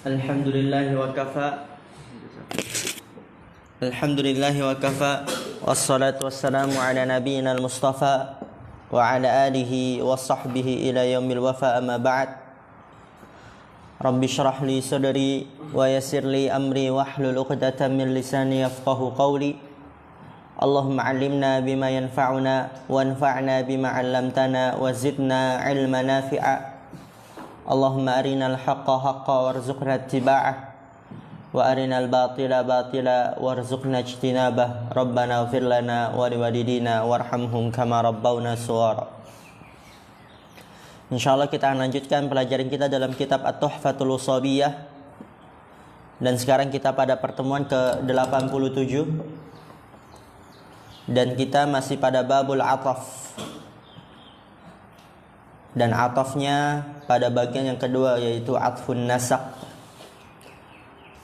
Alhamdulillahi wa kafa. Alhamdulillahi wa kafa. Wassalatu wassalamu ala nabiyyina al-mustafa wa ala alihi wa sahbihi ila yaumil wafa, amma ba'd. Rabbi shrah li sadri wa yassir li amri wahlul 'uqdatam min lisani yafqahu qawli. Allahumma 'allimna bima yanfa'una wanfa'na bima 'allamtana wa zidna 'ilman nafi'a. Allahumma arinal haqqa haqqa warzuqna ittiba'ah wa arinal batila batila warzuqna ijtinabah. Rabbana ighfir lana wa liwalidina warhamhum kama rabbawna shighara. Insyaallah kita akan lanjutkan pelajaran kita dalam kitab At-Tuhfatul Ushabiyah. Dan sekarang kita pada pertemuan ke-87 dan kita masih pada babul ataf. Dan atafnya pada bagian yang kedua, yaitu atfun nasaq.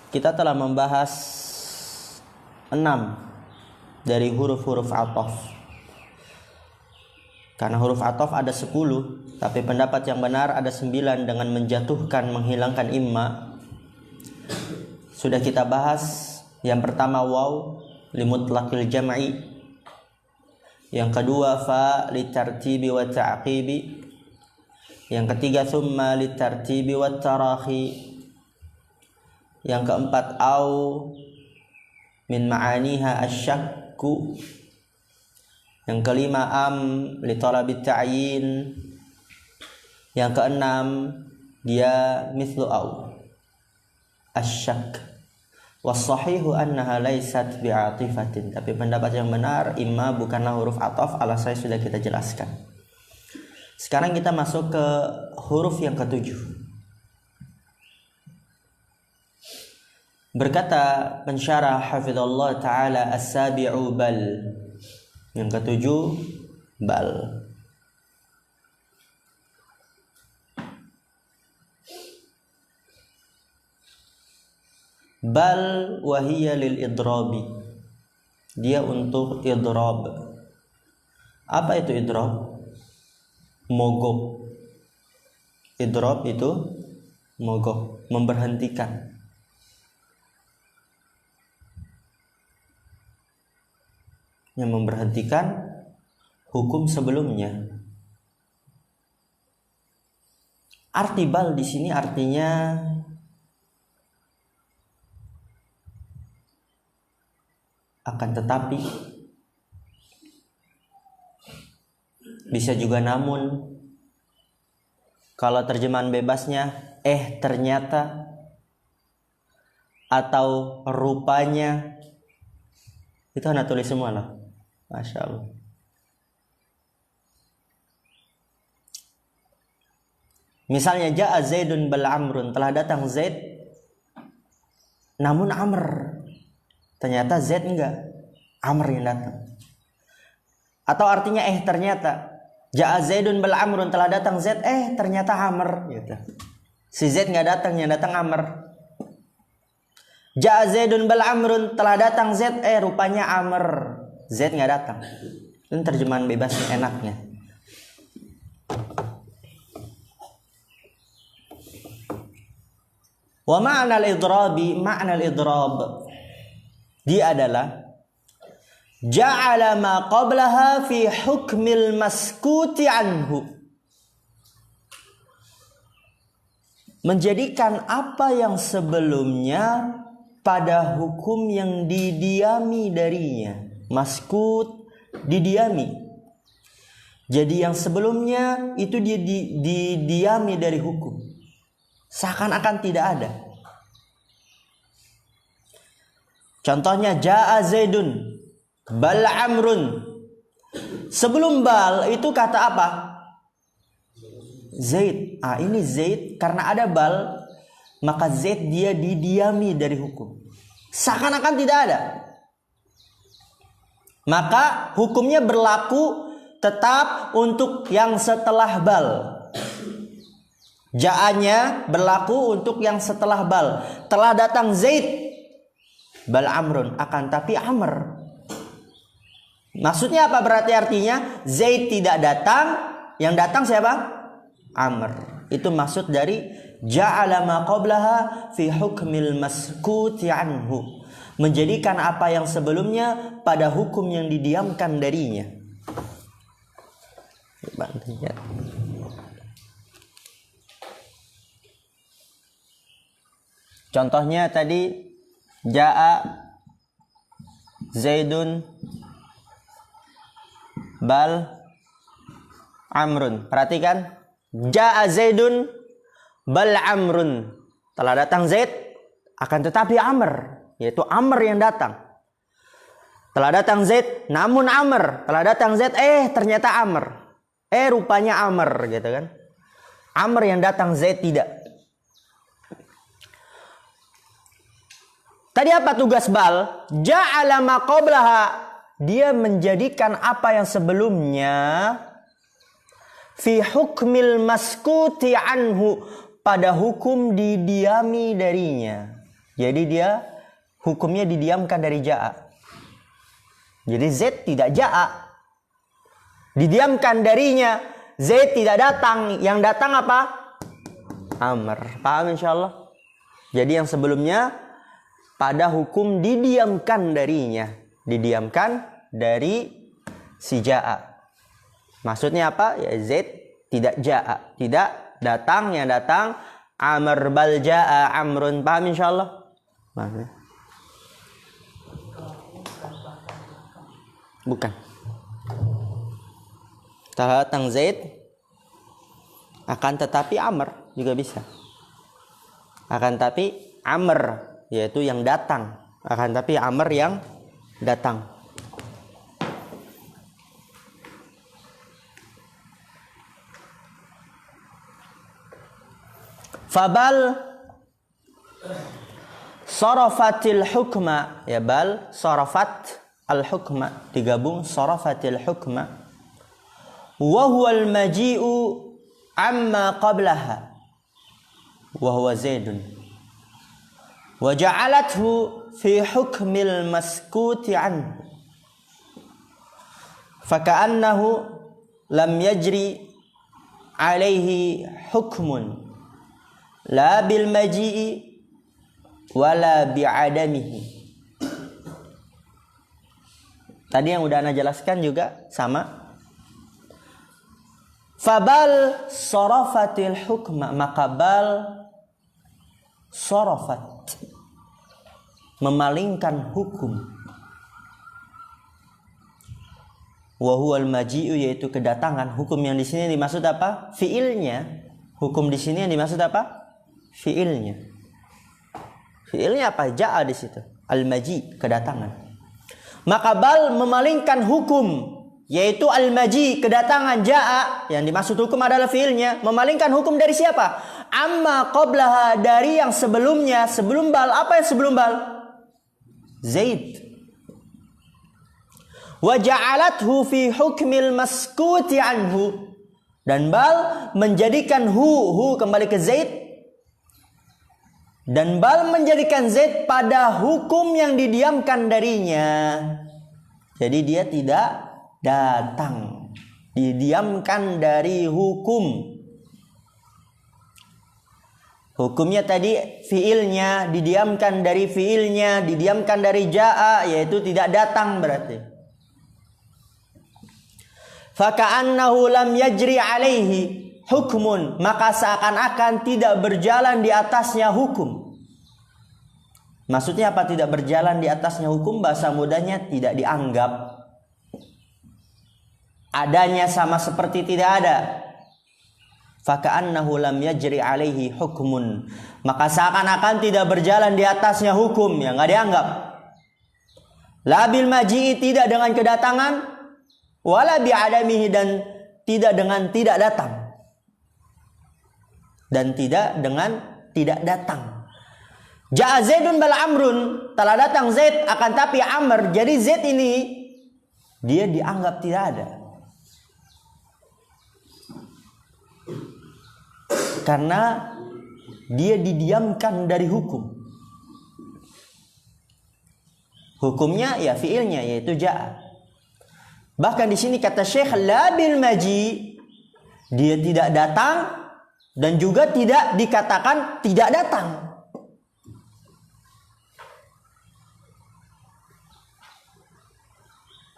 Kita telah membahas 6 dari huruf-huruf ataf. Karena huruf ataf ada 10, tapi pendapat yang benar ada 9 dengan menjatuhkan, menghilangkan imma. Sudah kita bahas yang pertama waw limutlaqil jam'i, yang kedua fa litartibi wa ta'qibi, yang ketiga thumma litartibi wa tarahi, yang keempat au min ma'aniha asyakku, yang kelima am li talabit ta'yin, yang keenam dia mithlu au asyak. Was-sahihu annaha laysat bi'atifatin, tapi pendapat yang benar imma bukanlah huruf ataf, alasannya sudah kita jelaskan. Sekarang kita masuk ke huruf yang ke-7. Berkata pensyarah hafizallahu ta'ala as-sabi'u bal, yang ke-7 bal. Bal wahiyya lil idrabi, dia untuk idrab. Apa itu idrab? Mogok. Idrab itu mogok, memberhentikan. Yang memberhentikan hukum sebelumnya. Arti bal di sini artinya akan tetapi, bisa juga namun. Kalau terjemahan bebasnya ternyata, atau rupanya, itu anak tulis semua lah. Masya Allah. Misalnya ja'a Zaidun bal Amrun, telah datang Zaid namun Amr. Ternyata Zaid enggak, Amr yang datang. Atau artinya ternyata ja'a Zaidun bal Amrun, telah datang Zaid, ternyata Amr gitu. Si Zaid enggak datang, yang datang Amr. Ja'a Zaidun bal Amrun, telah datang Zaid, rupanya Amr. Zaid enggak datang. Ini terjemahan bebasnya, enaknya. Wa ma'na al-idrabi, ma'na al-idrab, dia adalah ja'ala ma qablaha fi hukmil maskuti anhu, menjadikan apa yang sebelumnya pada hukum yang didiami darinya. Maskut, didiami. Jadi yang sebelumnya itu dia didiami dari hukum, seakan-akan tidak ada. Contohnya ja'a Zaidun bal Amrun. Sebelum bal itu kata apa? Zaid. Ini Zaid, karena ada bal maka Zaid dia didiami dari hukum, seakan-akan tidak ada. Maka hukumnya berlaku tetap untuk yang setelah bal. Ja'anya berlaku untuk yang setelah bal. Telah datang Zaid bal Amrun, akan tapi Amr. Maksudnya apa? Berarti artinya Zaid tidak datang, yang datang siapa? Amr. Itu maksud dari Ja'ala ma qablaha fi hukmil maskuti anhu. Menjadikan apa yang sebelumnya pada hukum yang didiamkan darinya. Contohnya tadi Ja'a Zaidun bal Amrun. Perhatikan, Ja'a Zaidun bal Amrun. Telah datang Zaid, akan tetapi Amr, yaitu Amr yang datang. Telah datang Zaid, namun Amr. Telah datang Zaid, ternyata Amr. Rupanya Amr, gitu kan. Amr yang datang, Zaid tidak. Tadi apa tugas bal? Ja'ala ma qablaha. Dia menjadikan apa yang sebelumnya fi hukmil maskuti anhu, pada hukum didiami darinya. Jadi dia hukumnya didiamkan dari Ja'a. Jadi Zaid tidak Ja'a, didiamkan darinya. Zaid tidak datang, yang datang apa? Amr. Paham insyaallah? Jadi yang sebelumnya pada hukum didiamkan darinya, didiamkan dari si Ja'a. Maksudnya apa? Ya Zaid tidak Ja'a, tidak datang, yang datang Amr bal Ja'a Amrun. Paham insyaallah? Paham. Bukan. Telah datang Zaid, akan tetapi Amr juga bisa. Akan tetapi Amr, yaitu yang datang, akan tapi Amr yang datang. Fabal sarafatil hukma, ya bal sarafat al hukma, digabung sarafatil hukma, wa huwa al maji'u amma qablaha wa huwa Zaidun. Wa ja'alathu fi hukmil maskuti anhu. Faka'annahu lam yajri alaihi hukmun la bil maji'i wala bi'adamihi. Tadi yang udah ana jelaskan juga sama. Fabal sarafatil hukma, maka bal sarafat, memalingkan hukum. Wa huwal maji'u, yaitu kedatangan. Hukum yang di sini dimaksud apa? Fiilnya. Hukum di sini yang dimaksud apa? Fiilnya. Fiilnya apa? Ja'a di situ. Al-maji, kedatangan. Maka bal memalingkan hukum, yaitu al-maji, kedatangan. Ja'a, yang dimaksud hukum adalah fiilnya. Memalingkan hukum dari siapa? Amma qablaha, dari yang sebelumnya. Sebelum bal, apa yang sebelum bal? Zaid. Wa ja'alathu fi hukmil maskuti anhu, dan bal menjadikan hu kembali ke Zaid, dan bal menjadikan Zaid pada hukum yang didiamkan darinya. Jadi dia tidak datang, didiamkan dari hukum. Hukumnya tadi fiilnya, didiamkan dari fiilnya, didiamkan dari ja'a, yaitu tidak datang berarti. Faka'annahu lam yajri alaihi hukmun, maka seakan-akan tidak berjalan di atasnya hukum. Maksudnya apa tidak berjalan di atasnya hukum? Bahasa mudahnya tidak dianggap. Adanya sama seperti tidak ada. Faka'annahu lam yajri alaihi hukmun, maka seakan-akan tidak berjalan di atasnya hukum, yang nggak dianggap. La bil maji'i, tidak dengan kedatangan, wala bi'adamihi, dan tidak dengan tidak datang, dan tidak dengan tidak datang. Ja'a Zaidun bal Amrun, telah datang Zaid akan tapi Amr. Jadi Zaid ini dia dianggap tidak ada, karena dia didiamkan dari hukum. Hukumnya ya fiilnya, yaitu ja'a. Bahkan di sini kata Syekh la bil maji, dia tidak datang dan juga tidak dikatakan tidak datang.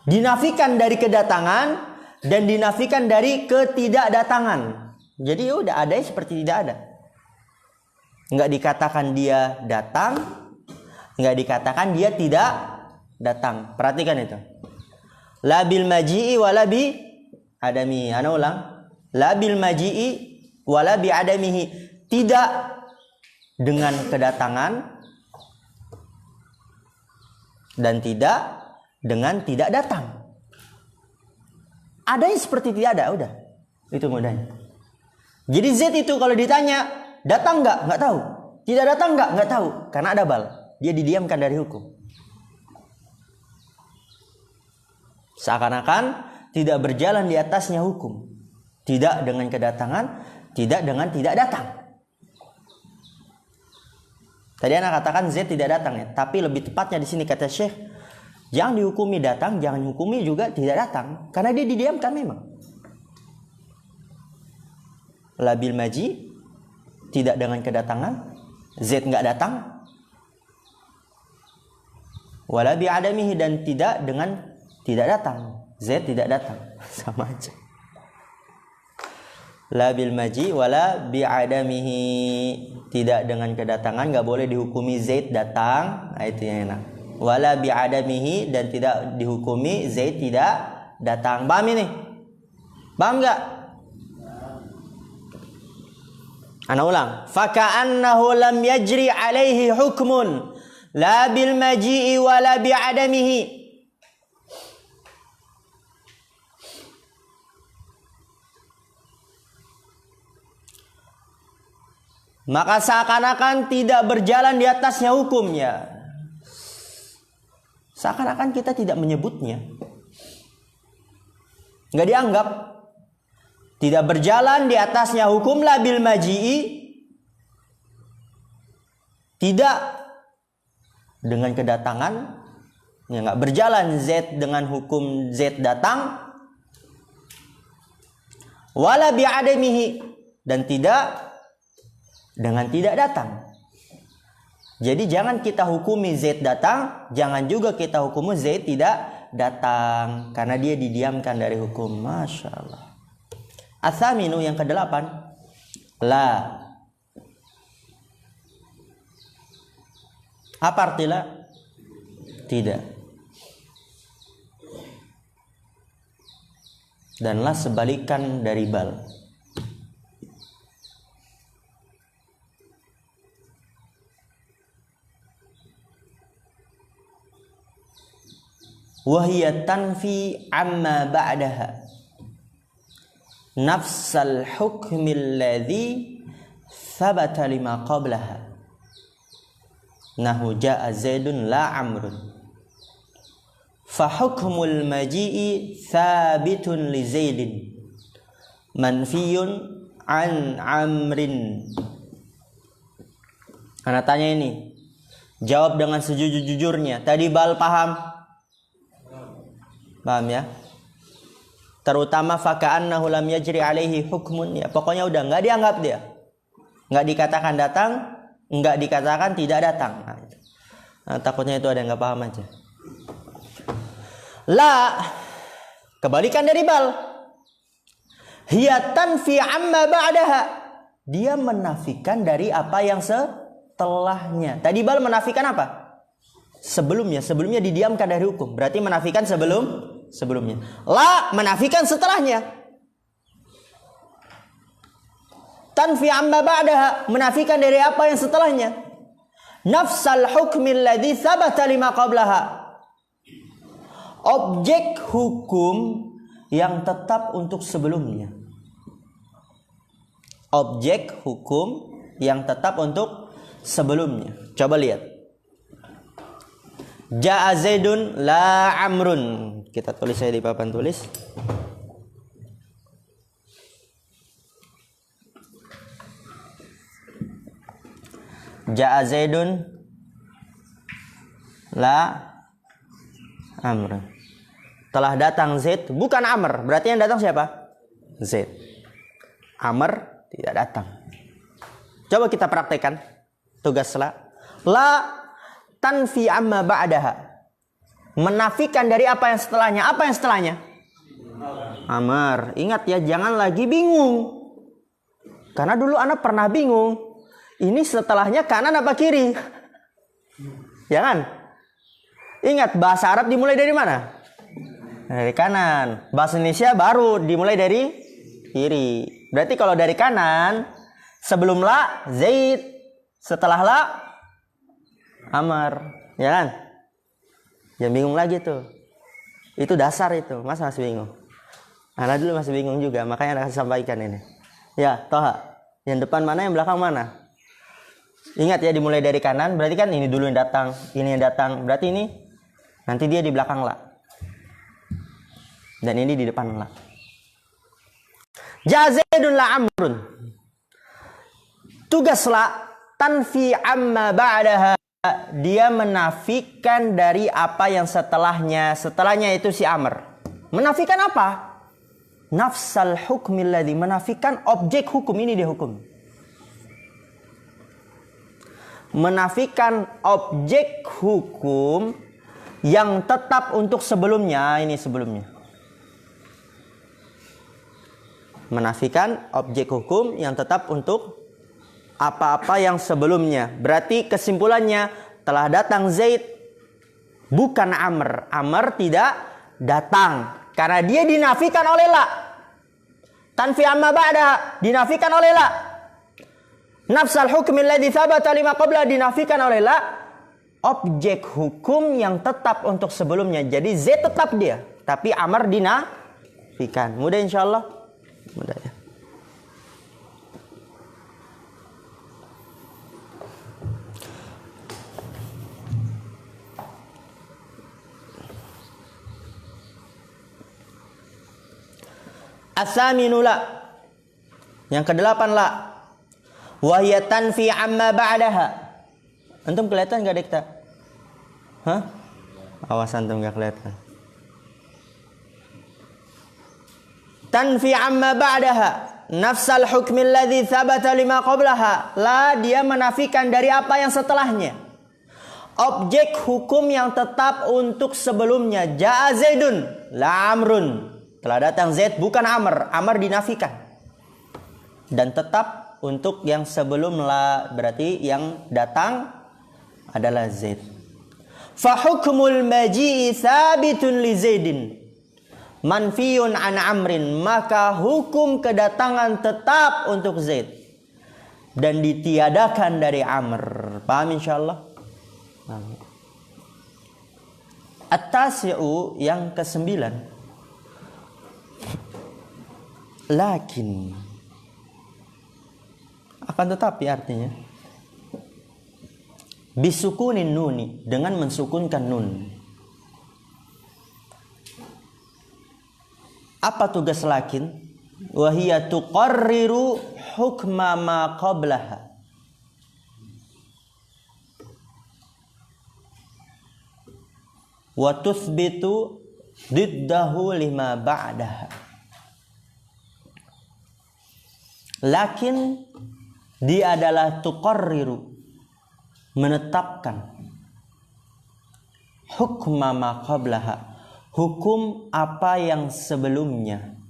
Dinafikan dari kedatangan dan dinafikan dari ketidakdatangan. Jadi udah ada seperti tidak ada. Enggak dikatakan dia datang, enggak dikatakan dia tidak datang. Perhatikan itu. La bil maji'i wala bi adamihi. Ana ulang. La bil maji'i wala bi adamihi. Tidak dengan kedatangan dan tidak dengan tidak datang. Ada yang seperti tidak ada, udah. Itu mudahnya. Jadi Z itu kalau ditanya datang nggak tahu. Tidak datang nggak tahu. Karena ada bal. Dia didiamkan dari hukum. Seakan-akan tidak berjalan di atasnya hukum. Tidak dengan kedatangan, tidak dengan tidak datang. Tadi anak katakan Z tidak datang ya. Tapi lebih tepatnya di sini kata Syekh, jangan dihukumi datang, jangan dihukumi juga tidak datang. Karena dia didiamkan memang. Labil maji, tidak dengan kedatangan. Z nggak datang. Wala bi adamihi, dan tidak dengan tidak datang. Z tidak datang. Sama aja. Labil maji wala bi adamihi, tidak dengan kedatangan, nggak boleh dihukumi Z datang. Nah, itu yang enak. Wala bi adamihi, dan tidak dihukumi Z tidak datang. Paham ini? Paham nggak? Ana ulang. Faka'annahu lam yajri alaihi hukmun la bil maji'i wala bi adamihi. Maka seakan-akan tidak berjalan di atasnya hukumnya. Seakan-akan kita tidak menyebutnya. Enggak dianggap. Tidak berjalan di atasnya hukum labil maji'i. Tidak dengan kedatangan. Ya, enggak berjalan Z dengan hukum Z datang. Wala bi'adamihi, dan tidak dengan tidak datang. Jadi jangan kita hukumi Z datang, jangan juga kita hukumi Z tidak datang, karena dia didiamkan dari hukum. Masya Allah. Atsaminu, yang ke-8, la. Apa arti la? Tidak. Dan la sebalikan dari bal. Wahiyya tanfi amma ba'daha nafsal hukmil ladzi thabata lima qablaha. Nahu ja'a Zaidun la Amrun. Fa hukmul maji'i thabitun li Zaidin manfiyun an Amrin. Anak tanya ini, jawab dengan sejujur-jujurnya. Tadi bal paham? Paham ya? Terutama faka'annahu lam yajri alaihi hukmun, ya pokoknya udah nggak dianggap dia, nggak dikatakan datang, nggak dikatakan tidak datang. Nah, takutnya itu ada yang nggak paham aja. La, kebalikan dari bal. Hiya tanfi amma ba'daha, dia menafikan dari apa yang setelahnya. Tadi bal menafikan apa? Sebelumnya didiamkan dari hukum. Berarti menafikan sebelumnya. La menafikan setelahnya. Tanfi amma ba'daha, menafikan dari apa yang setelahnya. Nafsal hukmil ladzi thabata lima qablaha, objek hukum yang tetap untuk sebelumnya. Objek hukum yang tetap untuk sebelumnya. Coba lihat. Ja'a Zaidun la Amrun. Kita tulis saya di papan tulis. Ja'a Zaidun la Amr. Telah datang Zaid, bukan Amr. Berarti yang datang siapa? Zaid. Amr tidak datang. Coba kita praktekkan tugas la. La tanfi amma ba'daha. Menafikan dari apa yang setelahnya. Apa yang setelahnya? Amar. Ingat ya, jangan lagi bingung. Karena dulu anak pernah bingung. Ini setelahnya kanan apa kiri? Jangan. Ingat, bahasa Arab dimulai dari mana? Dari kanan. Bahasa Indonesia baru dimulai dari kiri. Berarti kalau dari kanan, sebelum la Zaid, setelah la Amar. Ya kan? Jangan bingung lagi tuh. Itu dasar itu. Masa masih bingung? Anak dulu masih bingung juga. Makanya anak sampaikan ini. Ya, Toha. Yang depan mana, yang belakang mana? Ingat ya, dimulai dari kanan. Berarti kan ini dulu yang datang. Ini yang datang. Berarti ini nanti dia di belakang la. Dan ini di depan la. Jazaidun la amrun. Tugas la tanfi amma ba'daha. Dia menafikan dari apa yang setelahnya. Setelahnya itu si Amr. Menafikan apa? Nafsal hukmil ladzi, menafikan objek hukum. Ini dia hukum. Menafikan objek hukum yang tetap untuk sebelumnya. Ini sebelumnya. Menafikan objek hukum yang tetap untuk apa-apa yang sebelumnya. Berarti kesimpulannya, telah datang Zaid, bukan Amr. Amr tidak datang. Karena dia dinafikan oleh la. Tanfi amma ba'da, dinafikan oleh la. Nafsal hukmi alladhi thabata lima qabla, dinafikan oleh la. Objek hukum yang tetap untuk sebelumnya. Jadi Z tetap dia, tapi Amr dinafikan. Mudah insyaallah? Mudah ya. As-saminu la. Yang kedelapan la. Wahya tanfi amma ba'daha. Antum kelihatan enggak Dekta? Hah? Awas antum enggak kelihatan. Tanfi amma ba'daha. Nafsal hukmi alladhi thabata lima qablaha. La, dia menafikan dari apa yang setelahnya. Objek hukum yang tetap untuk sebelumnya. Ja'a Zaidun la Amrun. Telah datang Zaid, bukan Amr. Amr dinafikan. Dan tetap untuk yang sebelum la. Berarti yang datang adalah Zaid. Fahukmul maji'i thabitun li Zaidin manfiyun an Amrin. Maka hukum kedatangan tetap untuk Zaid. Dan ditiadakan dari Amr. Paham insyaallah? Paham. At-tasi'u, yang ke-9. Lakin, akan tetapi artinya bisukunin nuni, dengan mensukunkan nun. Apa tugas lakin? Wahia tuqarriru hukma ma qablaha. Wa tuthbitu diddahu lima ba'daha. Lakin dia adalah tuqarriru, menetapkan hukma ma qablaha, hukum apa yang sebelumnya.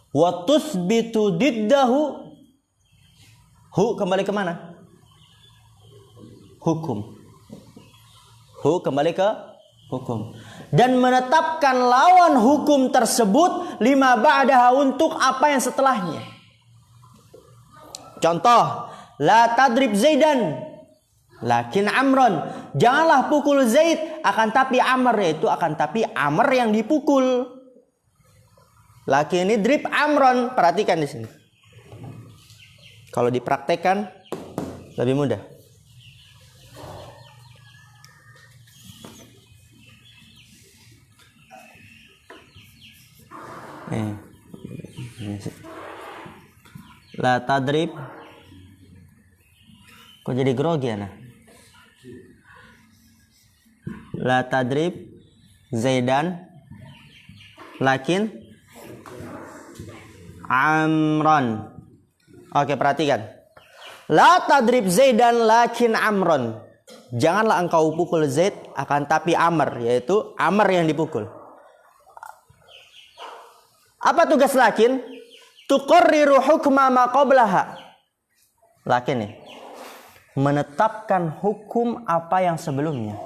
Wa tuthbitu diddahu, kembali ke mana? Hukum. Kembali ke hukum. Dan menetapkan lawan hukum tersebut lima ba'daha, untuk apa yang setelahnya. Contoh, la tadrib Zaidan lakin Amron. Janganlah pukul Zaid, akan tapi Amr, yaitu akan tapi Amr yang dipukul. Lakin ini drib Amron. Perhatikan di sini. Kalau dipraktekkan lebih mudah. La tadrib. Kok jadi grogi ya? La tadrib Zaidan lakin Amran. Oke, perhatikan. La tadrib Zaidan lakin Amron. Janganlah engkau pukul Zaid, akan tapi Amr, yaitu Amr yang dipukul. Apa tugas lakin? Tuqarriru hukma ma qablaha. Lakin nih, menetapkan hukum apa yang sebelumnya.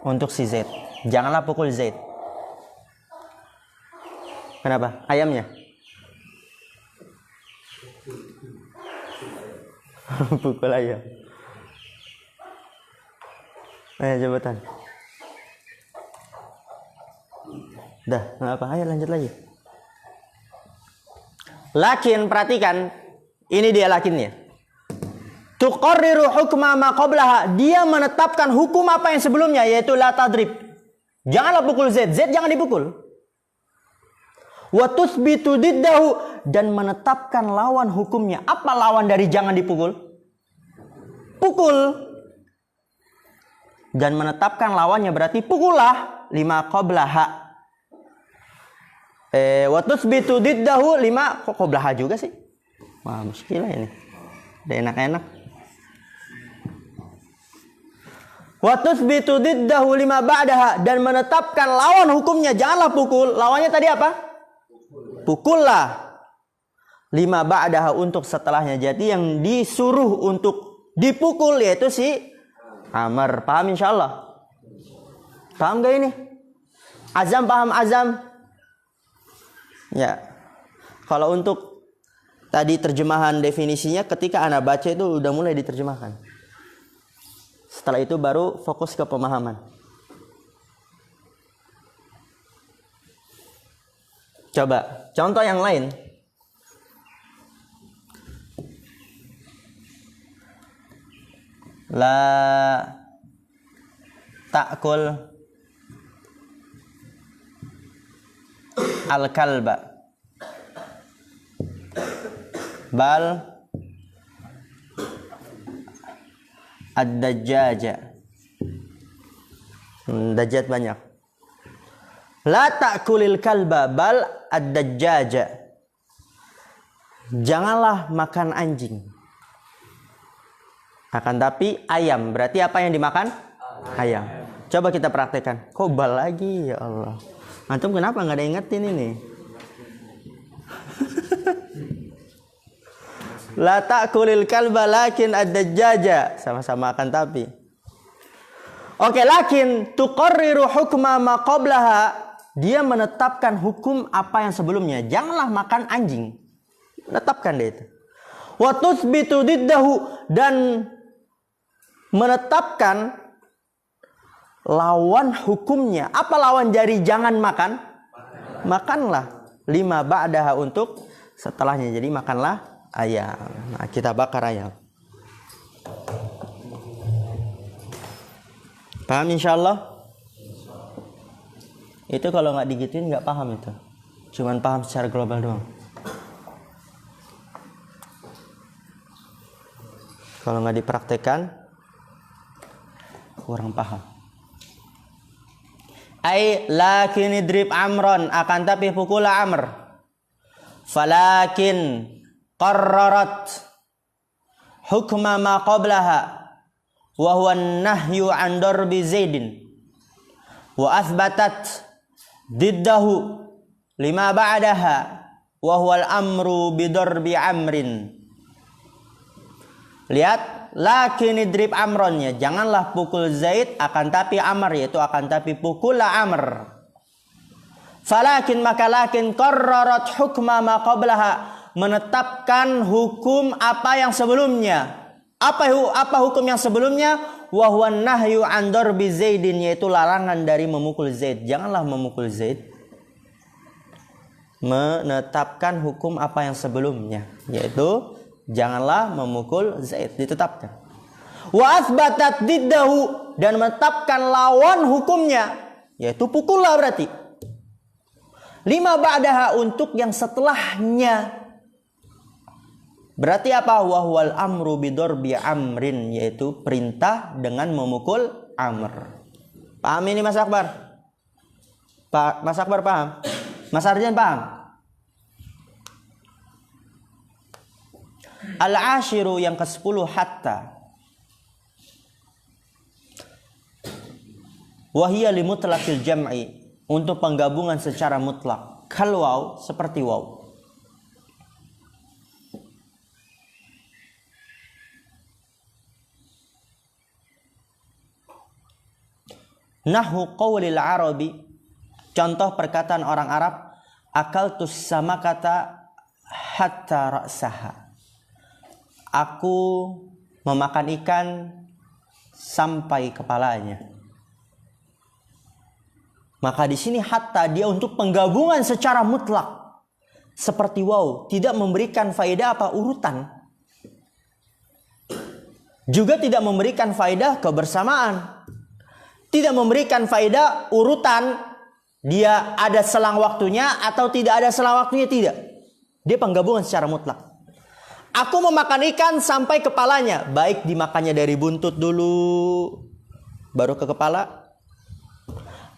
Untuk si Zaid. Janganlah pukul Zaid. Kenapa? Ayamnya? Pukul ayam. Ayo jabatan. Dah, nggak apa. Ayo lanjut lagi. Lakin, perhatikan. Ini dia lakinnya. Tuqarriru hukma ma qablaha. Dia menetapkan hukum apa yang sebelumnya, yaitu la tadrib. Janganlah pukul Zaid. Zaid jangan dipukul. Wa tuthbitu diddahu, dan menetapkan lawan hukumnya. Apa lawan dari jangan dipukul? Pukul. Dan menetapkan lawannya berarti pukullah lima qablaha. Wa tuthbitu diddahu lima, kok qablaha juga sih? Wah, muskilah ini. Udah enak-enak. Wa tuthbitu diddahu lima ba'daha, dan menetapkan lawan hukumnya. Janganlah pukul. Lawannya tadi apa? Pukullah lima ba'daha, untuk setelahnya. Jadi yang disuruh untuk dipukul yaitu si Amr. Paham insyaallah? Paham gak ini? Azam, paham azam? Ya. Kalau untuk tadi terjemahan definisinya, ketika Anda baca itu udah mulai diterjemahkan. Setelah itu baru fokus ke pemahaman. Coba contoh yang lain. La ta'kul al-kalba bal ad-dajjaja. Dajjat banyak. La ta'kulil kalba bal ad-dajjaja. Janganlah makan anjing, akan tapi ayam. Berarti apa yang dimakan? Ayam. Coba kita praktekkan. Kok bal lagi, ya Allah. Antum kenapa nggak ada ingetin ini? La ta'kulil kalba lakin ad-dajjaja. Sama-sama akan tapi. Oke, lakin tuqarriru hukma ma qablaha. Dia menetapkan hukum apa yang sebelumnya. Janganlah makan anjing. Menetapkan dia itu. Wa tuthbitu diddahu, dan menetapkan lawan hukumnya. Apa lawan dari jangan makan? Makanlah lima ba'daha, untuk setelahnya. Jadi makanlah ayam. Nah, kita bakar ayam. Paham insyaallah? Itu kalau nggak digituin nggak paham itu. Cuman paham secara global doang. Kalau nggak dipraktekkan kurang paham. Ai lakin idrib Amron, akan tapi pukul Amr. Falakin qarrarat hukma ma qablaha wa huwa an-nahyu an darbi Zaidin wa athbatat diddahu lima ba'daha wa huwa al-amru bi darbi Amrin. Lihat, lakin idrib Amronnya, janganlah pukul Zaid, akan tapi Amr, yaitu akan tapi pukullah Amr. Falakin, maka lakin qarrarat hukma ma qablaha, menetapkan hukum apa yang sebelumnya. Apa hukum yang sebelumnya? Wa huwa nahyu an darbi Zaidin, yaitu larangan dari memukul Zaid. Janganlah memukul Zaid. Menetapkan hukum apa yang sebelumnya, yaitu janganlah memukul Zaid, ditetapkan. Wa athbatat diddahu, dan menetapkan lawan hukumnya, yaitu pukullah berarti. Lima ba'daha, untuk yang setelahnya. Berarti apa? Wa huwal amru bidarbi Amrin, yaitu perintah dengan memukul Amr. Paham ini Mas Akbar? Mas Akbar paham? Mas Arjan paham? Al-ashiru yang ke-10 hatta. Wahia limutlaqil jam'i, untuk penggabungan secara mutlak. Kal waw, seperti waw. Nahu qawlil arabi, contoh perkataan orang Arab, akaltus samakata hatta ra'saha. Aku memakan ikan sampai kepalanya. Maka di sini hatta dia untuk penggabungan secara mutlak. Seperti waw, tidak memberikan faedah apa urutan. Juga tidak memberikan faedah kebersamaan. Tidak memberikan faedah urutan, dia ada selang waktunya atau tidak ada selang waktunya, tidak. Dia penggabungan secara mutlak. Aku memakan ikan sampai kepalanya, baik dimakannya dari buntut dulu baru ke kepala,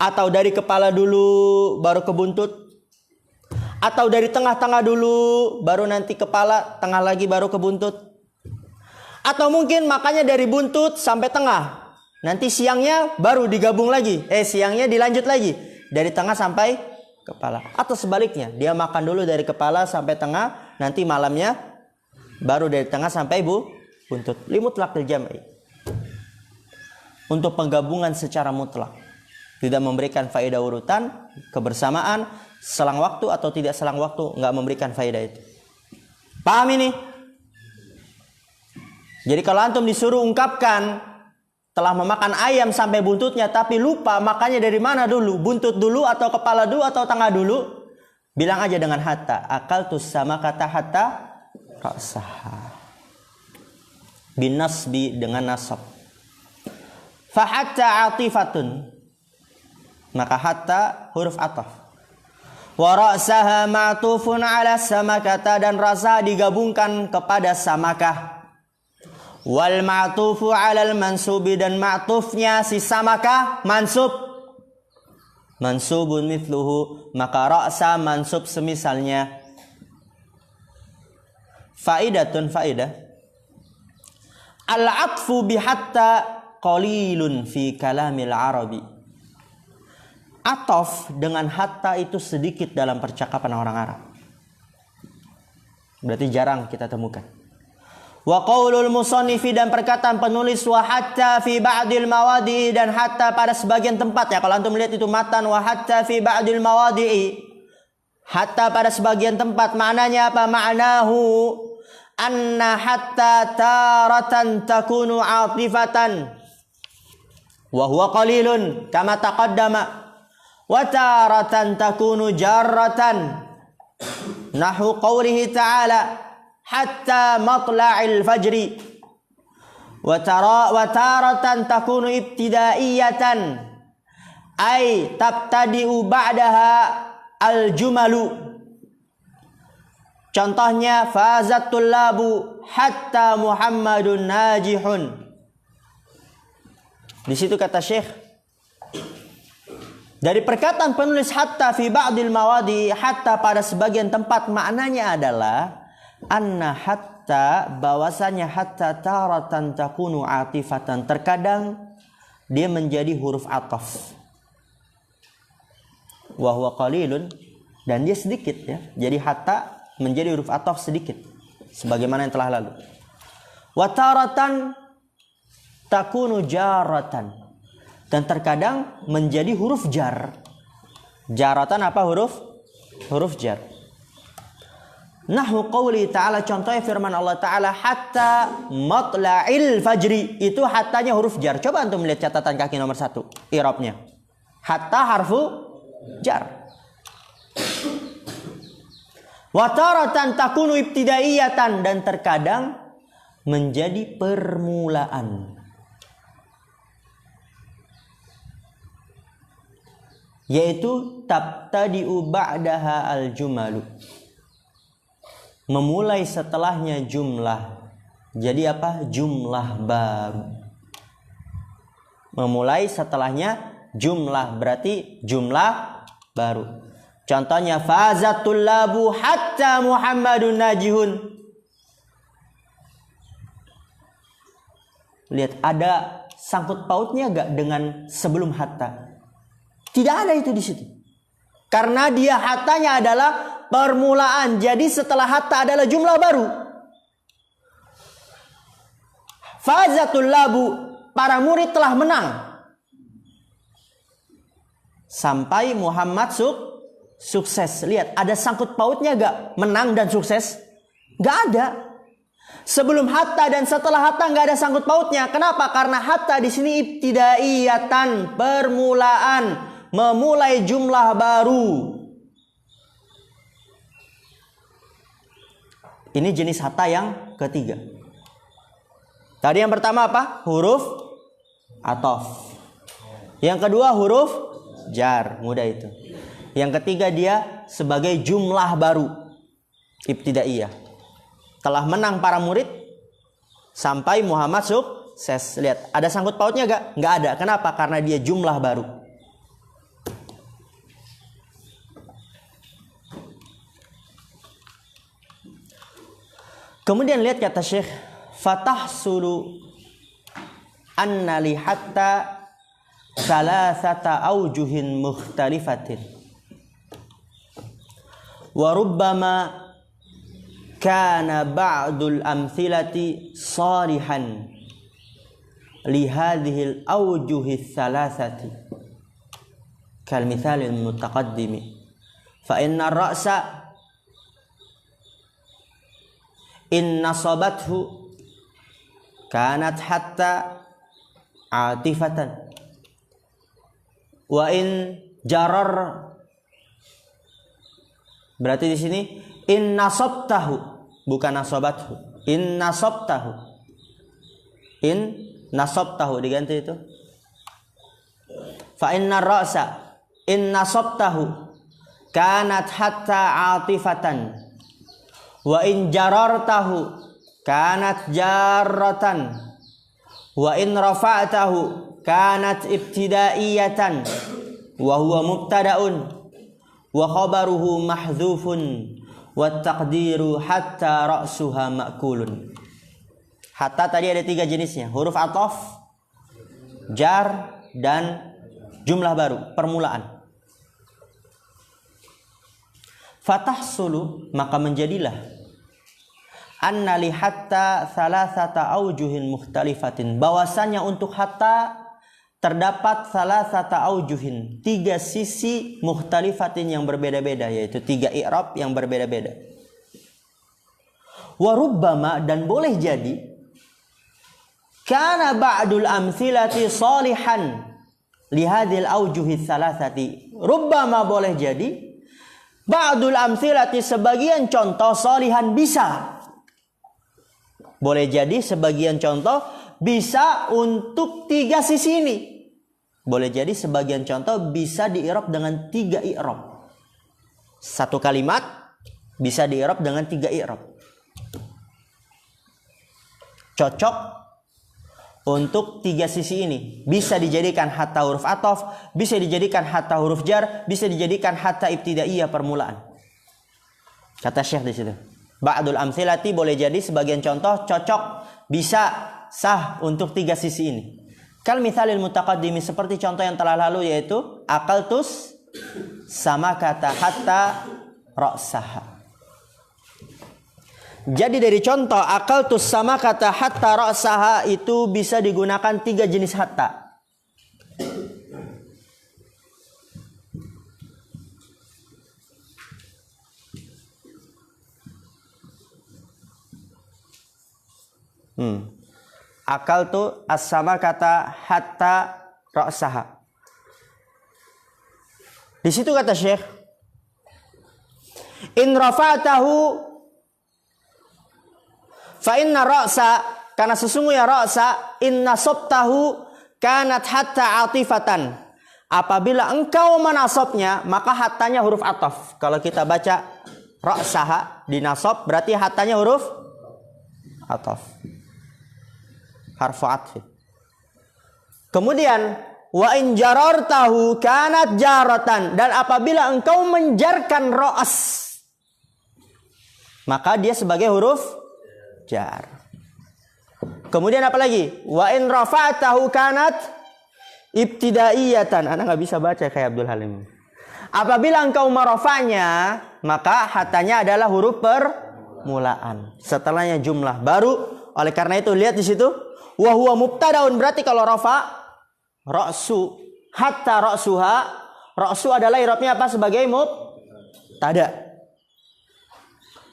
atau dari kepala dulu baru ke buntut, atau dari tengah-tengah dulu baru nanti kepala, tengah lagi baru ke buntut, atau mungkin makannya dari buntut sampai tengah, nanti siangnya baru digabung lagi, siangnya dilanjut lagi dari tengah sampai kepala, atau sebaliknya dia makan dulu dari kepala sampai tengah, nanti malamnya baru dari tengah sampai buntut. Limutlaqil jam'i, untuk penggabungan secara mutlak, tidak memberikan faedah urutan, kebersamaan, selang waktu atau tidak selang waktu, nggak memberikan faedah itu. Paham ini? Jadi kalau antum disuruh ungkapkan telah memakan ayam sampai buntutnya, tapi lupa makannya dari mana dulu, buntut dulu atau kepala dulu atau tengah dulu, bilang aja dengan hatta. Akaltus samakata hatta ra'saha. Bin nasbi, dengan nasab. Fa hatta atifatun, maka hatta huruf ataf. Wa ra'saha ma'tufun ala samakata, dan rasa digabungkan kepada samakah. Wal ma'tufu 'alal mansubi, dan ma'tufnya si samakah mansub. Mansubun mithluhu, maka ra'sa mansub semisalnya. Faidatun, faidah. Al-'atfu bi hatta qalilun fi kalamil arabi. Ataf dengan hatta itu sedikit dalam percakapan orang Arab. Berarti jarang kita temukan. Wa qaulul musannifi, dan perkataan penulis, wa hatta fi ba'dil mawadi'i, dan hatta pada sebagian tempat, ya kalau antum melihat itu matan, wa hatta fi ba'dil mawadi'i, hatta pada sebagian tempat, maknanya apa? Ma'nahu anna hatta taratan takunu atifatan wa huwa qalilun kama taqaddama, wa taratan takunu jarratan nahu qawlihi ta'ala hatta matla'il fajri, wa taratan takunu ibtidaiyatan ay tabtadi'u ba'daha al-jumalu. Contohnya fazatul labu hatta Muhammadun najihun. Di situ kata Syekh, dari perkataan penulis hatta fi ba'dil mawadi, hatta pada sebagian tempat, maknanya adalah anna hatta, bahwasanya hatta taratan takunu atifatan, terkadang dia menjadi huruf ataf. Wa huwa qalilun, dan dia sedikit, ya. Jadi hatta menjadi huruf ataf sedikit, sebagaimana yang telah lalu. Wa taratan takunu jaratan, dan terkadang menjadi huruf jar. Jaratan apa? Huruf jar. Nahwu qawli ta'ala, contohnya firman Allah Ta'ala, hatta matla'il fajri, itu hattanya huruf jar. Coba antum melihat catatan kaki nomor 1, i'rabnya. Hatta harfu jar. Wa taratan takunu ibtidaiyatan, dan terkadang menjadi permulaan, yaitu tabtadi'u ba'daha al-jumalu, memulai setelahnya jumlah. Jadi apa? Jumlah baru. Memulai setelahnya jumlah, berarti jumlah baru. Contohnya fazatul labu hatta Muhammadun najihun. Lihat, ada sangkut pautnya gak dengan sebelum hatta? Tidak ada itu di situ. Karena dia hattanya adalah permulaan. Jadi setelah hatta adalah jumlah baru. Fazatul labu, para murid telah menang. Sampai Muhammad sukses. Lihat, ada sangkut pautnya gak menang dan sukses? Gak ada. Sebelum hatta dan setelah hatta gak ada sangkut pautnya. Kenapa? Karena hatta di sini ibtidaiyatan, permulaan, memulai jumlah baru. Ini jenis hatta yang ketiga. Tadi yang pertama apa? Huruf atof. Yang kedua huruf jar, mudah itu. Yang ketiga dia sebagai jumlah baru, ibtidaiyah. Telah menang para murid sampai Muhammad sukses. Lihat, ada sangkut pautnya gak? Gak ada. Kenapa? Karena dia jumlah baru. Kemudian lihat kata Syekh, fatahsulu anna li hatta salasata aujuhin mukhtalifatin wa rubbama kana ba'dul amthilati salihan li hadhil aujuhi salasati kal mithalil mutaqaddimi fa inna ar-ra'sa in nasabathu kanat hatta atifatan wa in jarar, berarti di sini in nasabtahu, bukan nasabathu, in nasabtahu, in nasabtahu diganti itu fa inna ra'sa in nasabtahu kanat hatta atifatan wa in jarartahu kanat jarratan wa in rafa'tahu kanat ibtidaiyatan wa huwa mubtada'un wa khabaruhu mahdzufun wa taqdiru hatta ra'suha ma'kulun. Hatta tadi ada 3 jenisnya, huruf ataf, jar, dan jumlah baru, permulaan. Fatahsulu, maka menjadilah anna li hatta salasata aujuhin mukhtalifatin, bahwasanya untuk hatta terdapat salasata aujuhin, 3 sisi mukhtalifatin yang berbeda-beda, yaitu 3 i'rab yang berbeda-beda. Wa rubbama, dan boleh jadi kana ba'dul amthilati salihan li hadhil aujuhi salasati. Rubbama boleh jadi ba'dul amthilati, sebagian contoh salihan bisa. Boleh jadi sebagian contoh bisa untuk 3 sisi ini. Boleh jadi sebagian contoh bisa di-i'rab dengan 3 i'rab. Satu kalimat bisa di-i'rab dengan 3 i'rab. Cocok untuk 3 sisi ini. Bisa dijadikan hatta huruf ataf, bisa dijadikan hatta huruf jar, bisa dijadikan hatta ibtidaiyah, permulaan. Kata Syekh di situ. Ba'dul amthilati boleh jadi sebagian contoh cocok, bisa sah untuk 3 sisi ini. Kal mithalil mutaqaddimi, seperti contoh yang telah lalu, yaitu aqaltus sama kata hatta ra'saha. Jadi dari contoh aqaltus sama kata hatta ra'saha itu bisa digunakan 3 jenis hatta. Akal tu as-sama kata hatta ra'saha. Di situ kata Syekh, in rafa'tahu fa inna ra'sa, karena sesungguhnya ra'sa, in nasabtahu kanat hatta atifatan. Apabila engkau menasabnya, maka hattanya huruf ataf. Kalau kita baca ra'saha dinasab, berarti hattanya huruf ataf, harfu atfi. Kemudian wa in jarartahu kanat jaratan, dan apabila engkau menjarkan ra's, maka dia sebagai huruf jar. Kemudian apa lagi? Wa in rafa'tahu kanat ibtidaiyatan. Anak nggak bisa baca kayak Abdul Halim. Apabila engkau merofanya, maka hatanya adalah huruf permulaan. Setelahnya jumlah baru. Oleh karena itu lihat di situ. Wa huwa mubtadaun, berarti kalau rafa ra'su hatta ra'suha. Ra'su adalah i'rabnya apa? Sebagai mubtada.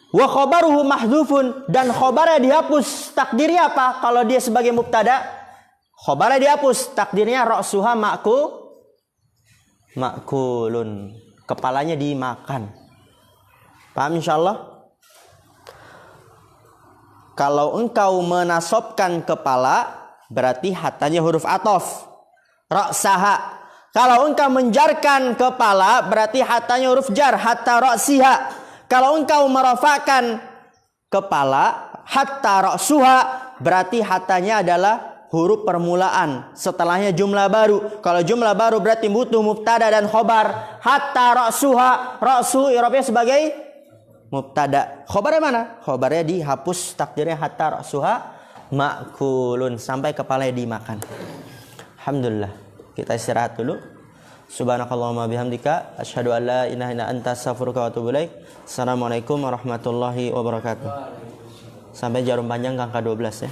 Wa khabaruhu mahdzufun, dan khabarnya dihapus. Takdirnya apa? Kalau dia sebagai mubtada, khabarnya dihapus. Takdirnya ra'suha makulun. Kepalanya dimakan. Paham insyaallah? Kalau engkau menasobkan kepala, berarti hatanya huruf atof. Ra'saha. Kalau engkau menjarkan kepala, berarti hatanya huruf jar. Hatta ra'siha. Kalau engkau merafakan kepala, hatta ra'suha, berarti hatanya adalah huruf permulaan. Setelahnya jumlah baru. Kalau jumlah baru berarti butuh mubtada dan khobar. Hatta ra'suha. Ra'su i'rabnya sebagai mubtada. Khobarnya mana? Khobarnya dihapus. Takdirnya hatta ra'suha makulun. Sampai kepalanya dimakan. Alhamdulillah. Kita istirahat dulu. Subhanakallahumma bihamdika asyhadu an la ilaha illa anta astaghfiruka wa atubu ilaik. Assalamualaikum warahmatullahi wabarakatuh. Sampai jarum panjang ke angka 12 ya.